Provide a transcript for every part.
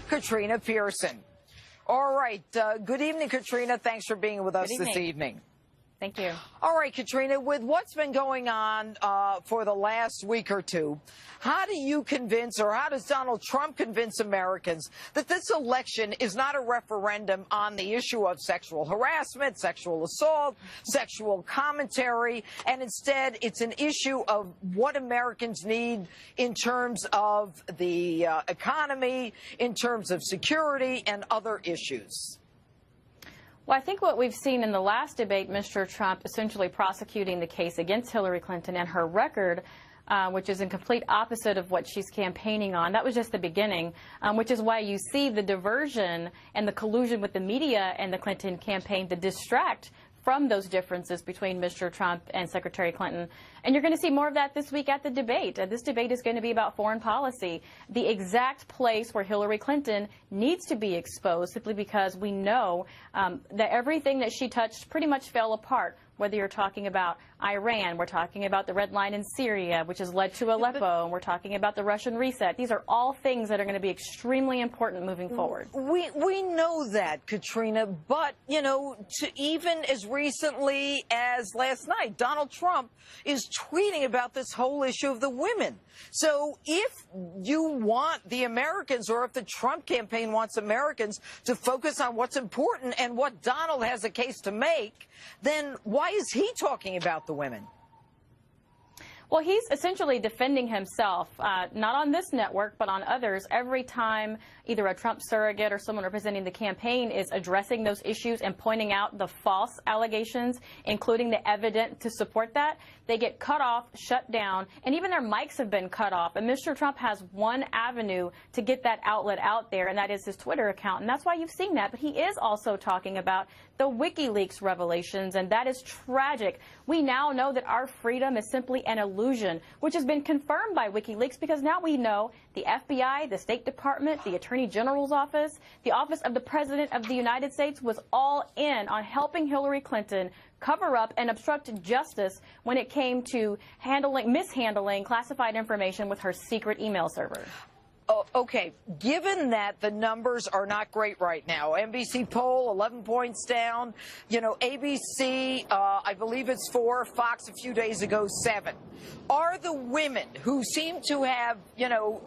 Katrina Pierson. All right. Good evening, Katrina. Thanks for being with us this evening. Thank you. All right, Katrina, with what's been going on for the last week or two, how do you convince, or how does Donald Trump convince Americans that this election is not a referendum on the issue of sexual harassment, sexual assault, sexual commentary, and instead it's an issue of what Americans need in terms of the economy, in terms of security, and other issues? Well, I think what we've seen in the last debate, Mr. Trump essentially prosecuting the case against Hillary Clinton and her record, which is in complete opposite of what she's campaigning on. That was just the beginning, which is why you see the diversion and the collusion with the media and the Clinton campaign to distract from those differences between Mr. Trump and Secretary Clinton. And you're going to see more of that this week at the debate. This debate is going to be about foreign policy, the exact place where Hillary Clinton needs to be exposed, simply because we know that everything that she touched pretty much fell apart. Whether you're talking about Iran, we're talking about the red line in Syria, which has led to Aleppo, and we're talking about the Russian reset. These are all things that are going to be extremely important moving forward. We know that, Katrina, but, you know, even as recently as last night, Donald Trump is tweeting about this whole issue of the women. So if you want the Americans, or if the Trump campaign wants Americans to focus on what's important and what Donald has a case to make, then why is he talking about the women? Well, he's essentially defending himself, not on this network, but on others. Every time either a Trump surrogate or someone representing the campaign is addressing those issues and pointing out the false allegations, including the evidence to support that, they get cut off, shut down, and even their mics have been cut off. And Mr. Trump has one avenue to get that outlet out there, and that is his Twitter account. And that's why you've seen that. But he is also talking about the WikiLeaks revelations, and that is tragic. We now know that our freedom is simply an illusion, which has been confirmed by WikiLeaks, because now we know the FBI, the State Department, the Attorney General's office, the Office of the President of the United States was all in on helping Hillary Clinton cover up and obstruct justice when it came to mishandling classified information with her secret email server. Oh, okay, given that the numbers are not great right now, NBC poll 11 points down, you know, ABC, I believe it's 4, Fox a few days ago 7. Are the women who seem to have, you know,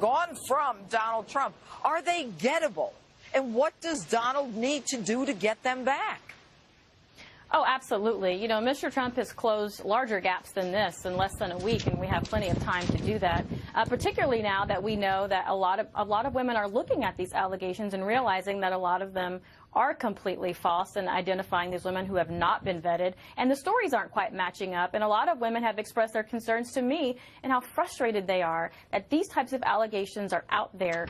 gone from Donald Trump, are they gettable? And what does Donald need to do to get them back? Oh, absolutely. You know, Mr. Trump has closed larger gaps than this in less than a week, and we have plenty of time to do that, particularly now that we know that a lot of women are looking at these allegations and realizing that a lot of them are completely false, and identifying these women who have not been vetted, and the stories aren't quite matching up. And a lot of women have expressed their concerns to me and how frustrated they are that these types of allegations are out there.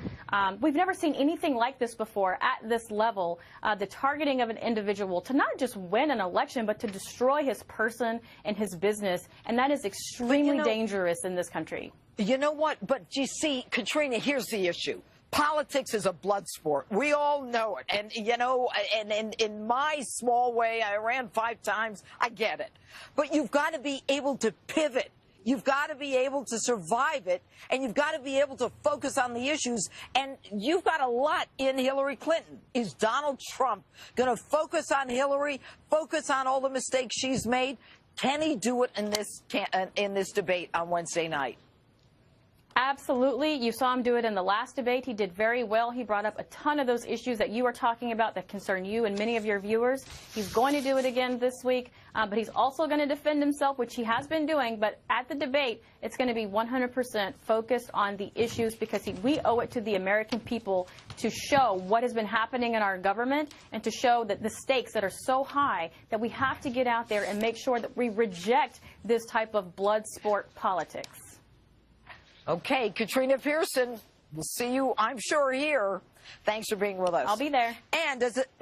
We've never seen anything like this before at this level, the targeting of an individual to not just win an election, but to destroy his person and his business, and that is extremely dangerous in this country. You know what? But you see, Katrina, here's the issue. Politics is a blood sport. We all know it. And, you know, and in my small way, I ran 5 times. I get it. But you've got to be able to pivot. You've got to be able to survive it. And you've got to be able to focus on the issues. And you've got a lot in Hillary Clinton. Is Donald Trump going to focus on Hillary, focus on all the mistakes she's made? Can he do it in this debate on Wednesday night? Absolutely. You saw him do it in the last debate. He did very well. He brought up a ton of those issues that you are talking about that concern you and many of your viewers. He's going to do it again this week, but he's also going to defend himself, which he has been doing. But at the debate, it's going to be 100% focused on the issues, because we owe it to the American people to show what has been happening in our government, and to show that the stakes that are so high that we have to get out there and make sure that we reject this type of blood sport politics. Okay, Katrina Pierson, we'll see you, I'm sure, here. Thanks for being with us. I'll be there. And as